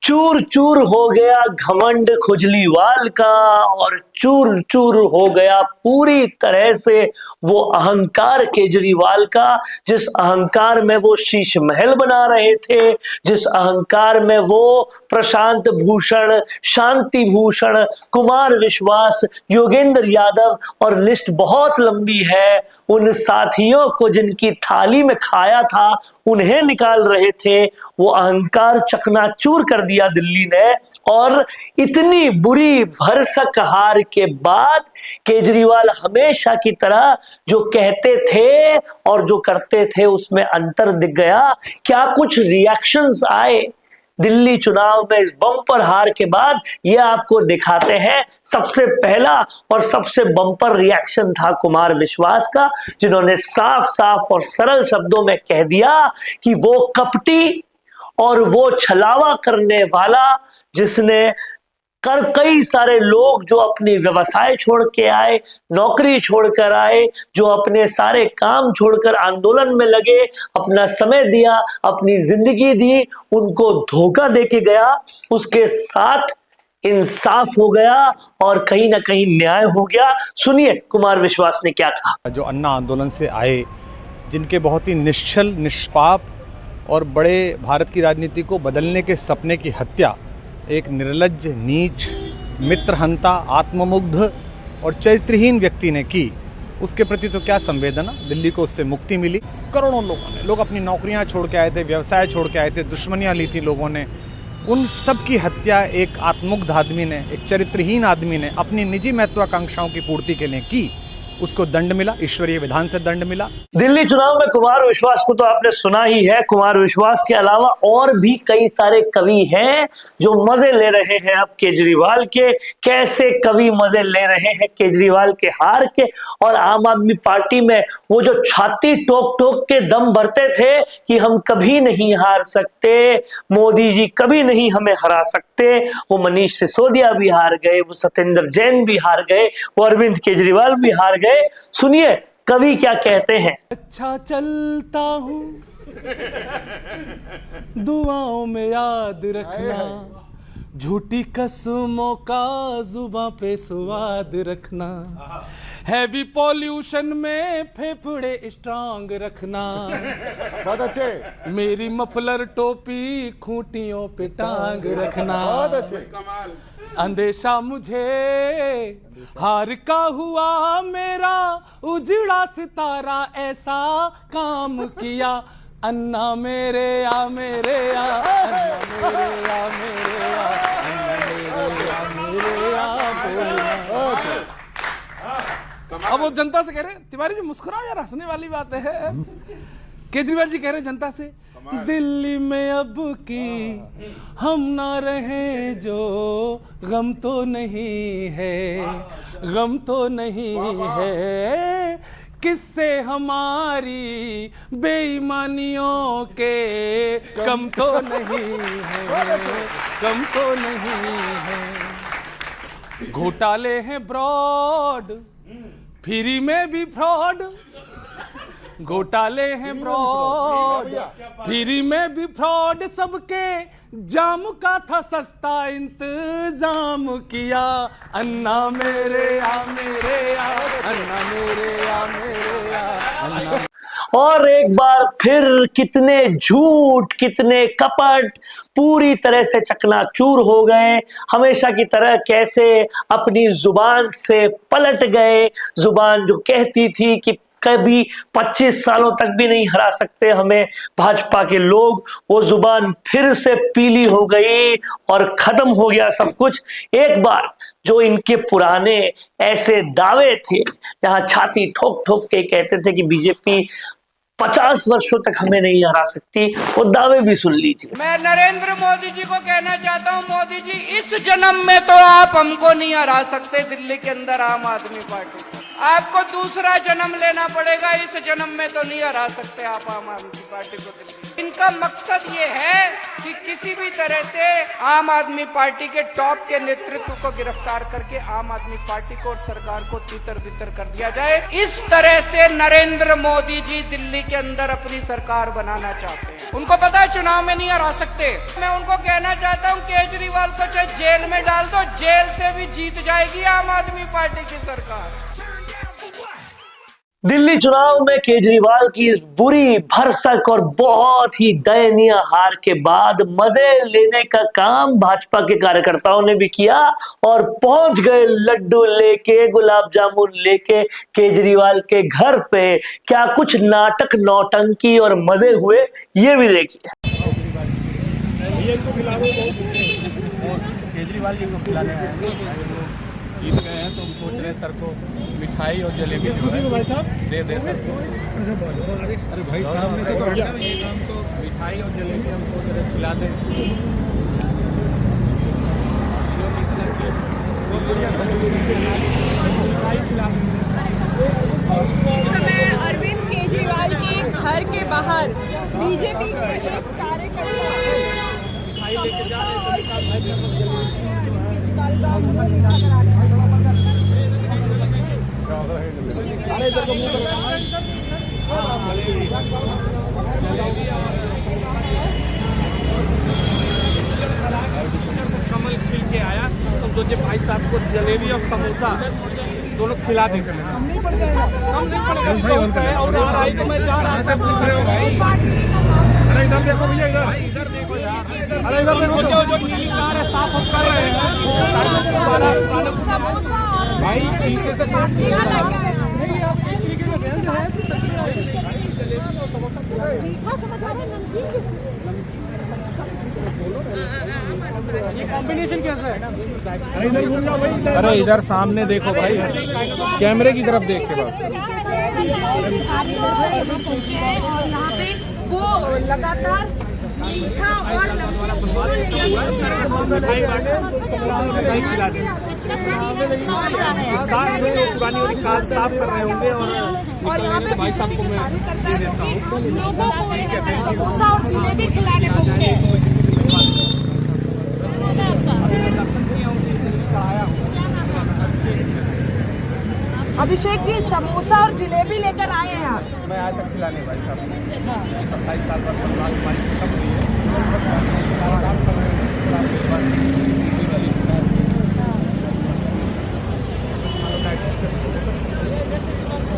चूर चूर हो गया घमंड खुजलीवाल का और चूर चूर हो गया पूरी तरह से वो अहंकार केजरीवाल का, जिस अहंकार में वो शीश महल बना रहे थे, जिस अहंकार में वो प्रशांत भूषण, शांति भूषण, कुमार विश्वास, योगेंद्र यादव और लिस्ट बहुत लंबी है, उन साथियों को जिनकी थाली में खाया था उन्हें निकाल रहे थे। वो अहंकार चकनाचूर कर दिया दिल्ली ने। और इतनी बुरी भरसक हार के बाद केजरीवाल हमेशा की तरह जो कहते थे और जो करते थे उसमें अंतर दिख गया। क्या कुछ रिएक्शंस आए दिल्ली चुनाव में इस बम्पर हार के बाद, ये आपको दिखाते हैं। सबसे पहला और सबसे बम्पर रिएक्शन था कुमार विश्वास का, जिन्होंने साफ साफ और सरल शब्दों में कह दिया कि वो कपटी और वो छलावा करने वाला, जिसने कई सारे लोग जो अपनी व्यवसाय छोड़ के आए, नौकरी छोड़कर आए, जो अपने सारे काम छोड़कर आंदोलन में लगे, अपना समय दिया, अपनी जिंदगी दी, उनको धोखा देके गया, उसके साथ इंसाफ हो गया और कहीं ना कहीं न्याय हो गया। सुनिए कुमार विश्वास ने क्या कहा। जो अन्ना आंदोलन से आए, जिनके बहुत ही निश्चल, निष्पाप और बड़े भारत की राजनीति को बदलने के सपने की हत्या एक निर्लज्ज, नीच, मित्रहंता, आत्ममुग्ध और चरित्रहीन व्यक्ति ने की, उसके प्रति तो क्या संवेदना। दिल्ली को उससे मुक्ति मिली। करोड़ों लोग अपनी नौकरियां छोड़ के आए थे, व्यवसाय छोड़ के आए थे, दुश्मनियां ली थी लोगों ने, उन सब की हत्या एक आत्ममुग्ध आदमी ने, एक चरित्रहीन आदमी ने अपनी निजी महत्वाकांक्षाओं की पूर्ति के लिए की। उसको दंड मिला, ईश्वरीय विधान से दंड मिला। दिल्ली चुनाव में कुमार विश्वास को तो आपने सुना ही है। कुमार विश्वास के अलावा और भी कई सारे कवि हैं जो मजे ले रहे हैं अब केजरीवाल के। कैसे कवि मजे ले रहे हैं केजरीवाल के हार के। और आम आदमी पार्टी में वो जो छाती ठोक ठोक के दम भरते थे कि हम कभी नहीं हार सकते, मोदी जी कभी नहीं हमें हरा सकते, वो मनीष सिसोदिया भी हार गए, वो सत्येंद्र जैन भी हार गए, वो अरविंद केजरीवाल भी हार गए। सुनिए कवि क्या कहते हैं। अच्छा चलता हूँ, दुआओं में याद रखना, झूठी कसमों का जुबां पे स्वाद रखना, हैवी पॉल्यूशन में फेफड़े स्ट्रांग रखना, बहुत अच्छे, मेरी मफलर टोपी खूंटियों पे टांग रखना, बहुत अच्छे, अंदेशा मुझे हार का हुआ, मेरा उजड़ा सितारा ऐसा काम किया, अन्ना मेरे या मेरे या, अन्ना मेरे या मेरे या, अन्ना मेरे या मेरे या बोलना। अब वो जनता से कह रहे हैं, तिवारी जी मुस्कुराओ यार, हंसने वाली बात है। केजरीवाल जी कह रहे हैं जनता से, दिल्ली में अब की हम ना रहे जो गम तो नहीं है, गम तो नहीं है, किससे हमारी बेईमानियों के कम तो नहीं है, कम तो नहीं है। घोटाले हैं ब्रॉड, फ्री में भी फ्रॉड, घोटाले हैं फ्रॉड, फ्री में भी फ्रॉड, सबके जाम का था सस्ता इंतजाम किया, अन्ना मेरे या मेरे या, अन्ना मेरे या मेरे या, अन्ना। और एक बार फिर कितने झूठ, कितने कपट पूरी तरह से चकनाचूर हो गए। हमेशा की तरह कैसे अपनी जुबान से पलट गए। जुबान जो कहती थी कि कभी 25 सालों तक भी नहीं हरा सकते हमें भाजपा के लोग, वो जुबान फिर से पीली हो गई और खत्म हो गया सब कुछ। एक बार जो इनके पुराने ऐसे दावे थे, जहां छाती ठोक ठोक के कहते थे कि बीजेपी 50 वर्षों तक हमें नहीं हरा सकती, वो दावे भी सुन लीजिए। मैं नरेंद्र मोदी जी को कहना चाहता हूं, मोदी जी इस जन्म में तो आप हमको नहीं हरा सकते दिल्ली के अंदर आम आदमी पार्टी को। आपको दूसरा जन्म लेना पड़ेगा, इस जन्म में तो नहीं हरा सकते आप आम आदमी पार्टी को दिल्ली। इनका मकसद ये है कि किसी भी तरह से आम आदमी पार्टी के टॉप के नेतृत्व को गिरफ्तार करके आम आदमी पार्टी को और सरकार को तितर बितर कर दिया जाए। इस तरह से नरेंद्र मोदी जी दिल्ली के अंदर अपनी सरकार बनाना चाहते हैं। उनको पता है चुनाव में नहीं हरा सकते। मैं उनको कहना चाहता हूं केजरीवाल को चाहे जेल में डाल दो, जेल से भी जीत जाएगी आम आदमी पार्टी की सरकार। दिल्ली चुनाव में केजरीवाल की इस बुरी भरसक और बहुत ही दयनीय हार के बाद मजे लेने का काम भाजपा के कार्यकर्ताओं ने भी किया और पहुंच गए लड्डू लेके, गुलाब जामुन लेके केजरीवाल के घर पे। क्या कुछ नाटक नौटंकी और मजे हुए, ये भी देखिए। केजरीवाल जी को खिलाने आए हैं, जीत गए हैं तो हम सोच रहे हैं सर को मिठाई और जलेबी जो है दे दे सर को। अरे भाई सामने से तो ये काम तो मिठाई और जलेबी हम सोच रहे खिला दें। इस समय अरविंद केजरीवाल के घर के बाहर बीजेपी के एक कार्यकर्ता कमल खिल के आया तो सोचे भाई साहब को जलेबी और समोसा दोनों खिला देते हैं। कम नहीं पड़ेगा और आई तो मैं जा रहा था पूछ रहे हो भाई। अरे इधर देखो भैया, इधर देखो यार, अरे इधर देखो जो नीली कार है साफ कर रहे हैं भाई पीछे से ये कॉम्बिनेशन कैसा है? अरे इधर सामने देखो भाई, कैमरे की तरफ देख के बात। यहाँ पे वो लगातार मीठा और पुरानी वाली कार साफ कर रहे होंगे और यहाँ पे भाई साहब को मैं दे देता हूँ लोगों को समोसा और जलेबी खिलाने पहुंचे। अभिषेक जी समोसा और जलेबी लेकर आए हैं आप। मैं आज तक खिलाने भाई साहब 27 साल पर परिवार हमारी खत्म हुई है। आराम कर रहे हैं।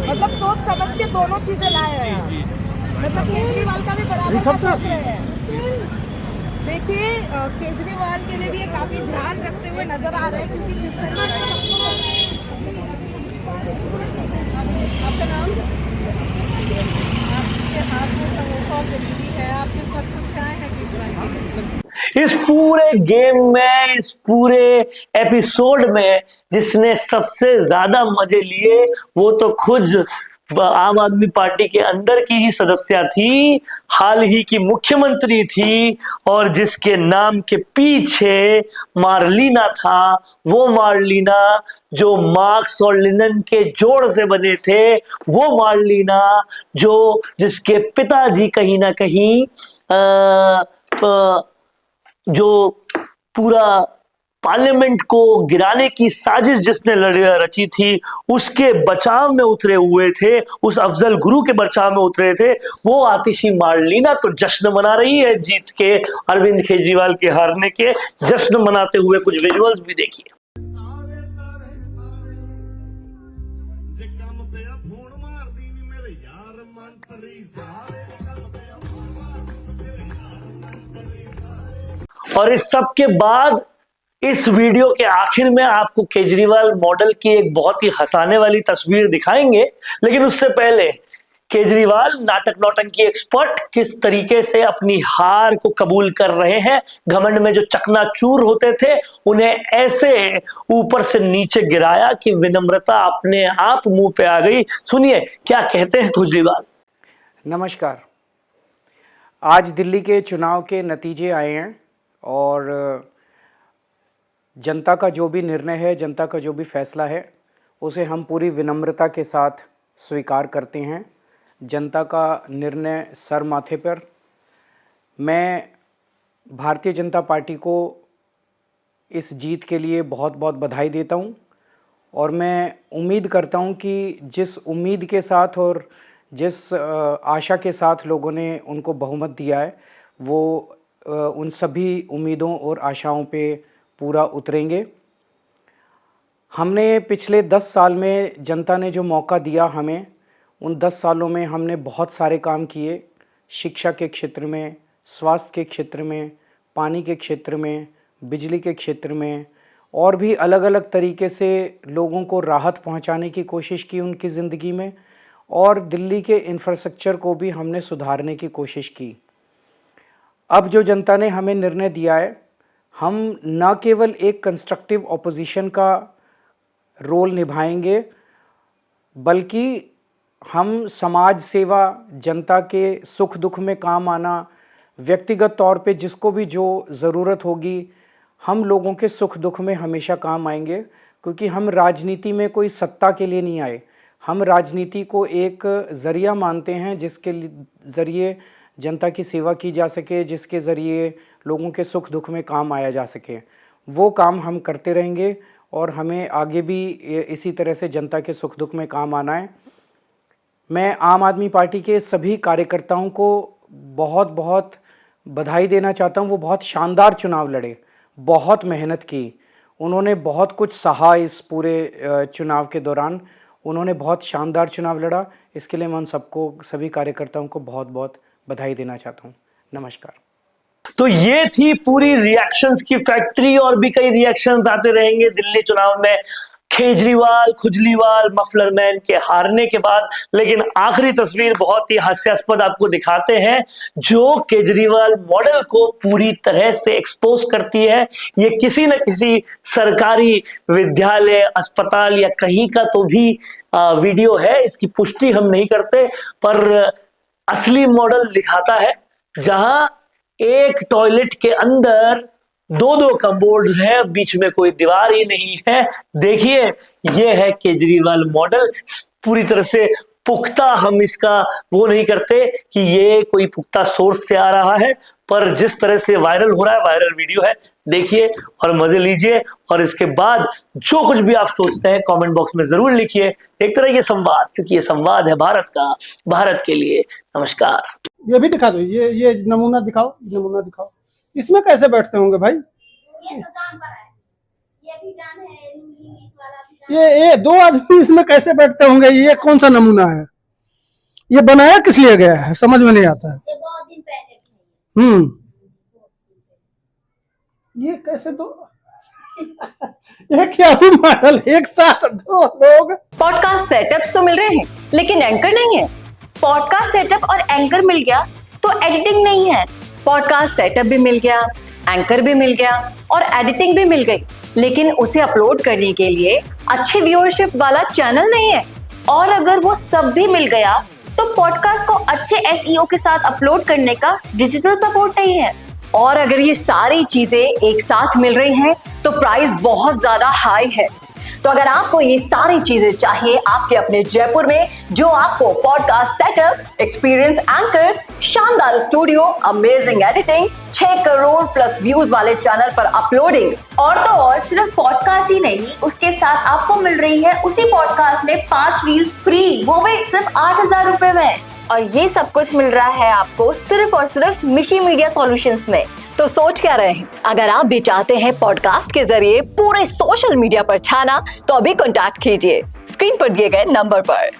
मतलब सोच समझ के दोनों चीजें लाए हैं आप। मतलब केजरीवाल का भी बराबर सोच रहे हैं। देखिए केजरीवाल के लिए भी ये काफी ध्यान रखते हुए नजर आ रहे हैं क्योंकि जिस तरीके आपका नाम, आपके हाथ में समोसा और जलेबी है, आप किस मकसद से आए हैं केजरीवाल? इस पूरे गेम में, इस पूरे एपिसोड में जिसने सबसे ज्यादा मजे लिए वो तो खुद आम आदमी पार्टी के अंदर की ही सदस्य थी, हाल ही की मुख्यमंत्री थी और जिसके नाम के पीछे मार्लिना था। वो मार्लिना जो मार्क्स और लिनन के जोड़ से बने थे, वो मार्लिना जिसके पिताजी कहीं ना कहीं जो पूरा पार्लियामेंट को गिराने की साजिश जिसने रची थी उसके बचाव में उतरे हुए थे, उस अफजल गुरु के बचाव में उतरे थे। वो आतिशी मार्लिना तो जश्न मना रही है जीत के, अरविंद केजरीवाल के हारने के जश्न मनाते हुए कुछ विजुअल्स भी देखिए। और इस सब के बाद इस वीडियो के आखिर में आपको केजरीवाल मॉडल की एक बहुत ही हंसाने वाली तस्वीर दिखाएंगे, लेकिन उससे पहले केजरीवाल नाटक नौटंकी एक्सपर्ट किस तरीके से अपनी हार को कबूल कर रहे हैं। घमंड में जो चकनाचूर होते थे उन्हें ऐसे ऊपर से नीचे गिराया कि विनम्रता अपने आप मुंह पे आ गई। सुनिए क्या कहते हैं केजरीवाल। नमस्कार। आज दिल्ली के चुनाव के नतीजे आए हैं और जनता का जो भी निर्णय है, जनता का जो भी फैसला है, उसे हम पूरी विनम्रता के साथ स्वीकार करते हैं। जनता का निर्णय सर माथे पर। मैं भारतीय जनता पार्टी को इस जीत के लिए बहुत बहुत बधाई देता हूं और मैं उम्मीद करता हूं कि जिस उम्मीद के साथ और जिस आशा के साथ लोगों ने उनको बहुमत दिया है वो उन सभी उम्मीदों और आशाओं पे पूरा उतरेंगे। हमने पिछले 10 साल में जनता ने जो मौका दिया हमें, उन 10 सालों में हमने बहुत सारे काम किए। शिक्षा के क्षेत्र में, स्वास्थ्य के क्षेत्र में, पानी के क्षेत्र में, बिजली के क्षेत्र में और भी अलग अलग तरीके से लोगों को राहत पहुंचाने की कोशिश की उनकी ज़िंदगी में, और दिल्ली के इंफ्रास्ट्रक्चर को भी हमने सुधारने की कोशिश की। अब जो जनता ने हमें निर्णय दिया है, हम न केवल एक कंस्ट्रक्टिव ऑपोजिशन का रोल निभाएंगे बल्कि हम समाज सेवा, जनता के सुख दुख में काम आना, व्यक्तिगत तौर पे जिसको भी जो ज़रूरत होगी हम लोगों के सुख दुख में हमेशा काम आएंगे। क्योंकि हम राजनीति में कोई सत्ता के लिए नहीं आए, हम राजनीति को एक ज़रिया मानते हैं जिसके ज़रिए जनता की सेवा की जा सके, जिसके ज़रिए लोगों के सुख दुख में काम आया जा सके। वो काम हम करते रहेंगे और हमें आगे भी इसी तरह से जनता के सुख दुख में काम आना है। मैं आम आदमी पार्टी के सभी कार्यकर्ताओं को बहुत बहुत बधाई देना चाहता हूँ। वो बहुत शानदार चुनाव लड़े, बहुत मेहनत की, उन्होंने बहुत कुछ सहा इस पूरे चुनाव के दौरान, उन्होंने बहुत शानदार चुनाव लड़ा। इसके लिए मैं उन सबको, सभी कार्यकर्ताओं को बहुत बहुत बधाई देना चाहता हूँ। नमस्कार। तो ये थी पूरी रिएक्शंस की फैक्ट्री, और भी कई रिएक्शंस आते रहेंगे दिल्ली चुनाव में केजरीवाल, खुजलीवाल, मफलर मैन के हारने के बाद। लेकिन आखिरी तस्वीर बहुत ही हास्यास्पद आपको दिखाते हैं, जो केजरीवाल मॉडल को पूरी तरह से एक्सपोज करती है। ये किसी न किसी सरकारी विद्यालय, अस्पताल या कहीं का तो भी वीडियो है, इसकी पुष्टि हम नहीं करते, पर असली मॉडल दिखाता है जहां एक टॉयलेट के अंदर 2-2 कमोड है, बीच में कोई दीवार ही नहीं है। देखिए, ये है केजरीवाल मॉडल। पूरी तरह से पुख्ता, हम इसका वो नहीं करते कि ये कोई पुख्ता सोर्स से आ रहा है, पर जिस तरह से वायरल हो रहा है, वायरल वीडियो है, देखिए और मजे लीजिए। और इसके बाद जो कुछ भी आप सोचते हैं कमेंट बॉक्स में जरूर लिखिए। एक तरह ये संवाद, क्योंकि ये संवाद है भारत का, भारत के लिए। नमस्कार। ये भी दिखा दो, ये नमूना दिखाओ, नमूना दिखाओ। इसमें कैसे बैठते होंगे भाई? ये तो जान पर है, ये भी जान है, इंग्लिश वाला भी जान। ये 2 आदमी इसमें कैसे बैठते होंगे? ये कौन सा नमूना है? ये बनाया किस लिए गया है, समझ में नहीं आता है। ये बहुत दिन पहले ये कैसे ये क्या भी मॉडल, एक साथ 2 लोग। पॉडकास्ट सेटअप्स तो मिल रहे हैं लेकिन एंकर नहीं है। पॉडकास्ट सेटअप और एंकर मिल गया तो एडिटिंग नहीं है। पॉडकास्ट सेटअप भी मिल गया, एंकर भी मिल गया और एडिटिंग भी मिल गई, लेकिन उसे अपलोड करने के लिए अच्छी व्यूअरशिप वाला चैनल नहीं है। और अगर वो सब भी मिल गया तो पॉडकास्ट को अच्छे SEO के साथ अपलोड करने का डिजिटल सपोर्ट नहीं है। और अगर ये सारी चीजें एक साथ मिल रही हैं तो प्राइस बहुत ज्यादा हाई है। तो अगर आपको ये सारी चीजें चाहिए आपके अपने जयपुर में, जो आपको पॉडकास्ट सेटअप्स, एक्सपीरियंस एंकर्स, शानदार studio, amazing editing, 6 crore plus views वाले चैनल पर अपलोडिंग, और तो और सिर्फ पॉडकास्ट ही नहीं, उसके साथ आपको मिल रही है उसी पॉडकास्ट में 5 रील्स फ्री, वो भी सिर्फ 8,000 रुपए में। और ये सब कुछ मिल रहा है आपको सिर्फ और सिर्फ मिशी मीडिया सॉल्यूशंस में। तो सोच क्या रहे हैं? अगर आप भी चाहते हैं पॉडकास्ट के जरिए पूरे सोशल मीडिया पर छाना, तो अभी कॉन्टैक्ट कीजिए स्क्रीन पर दिए गए नंबर पर।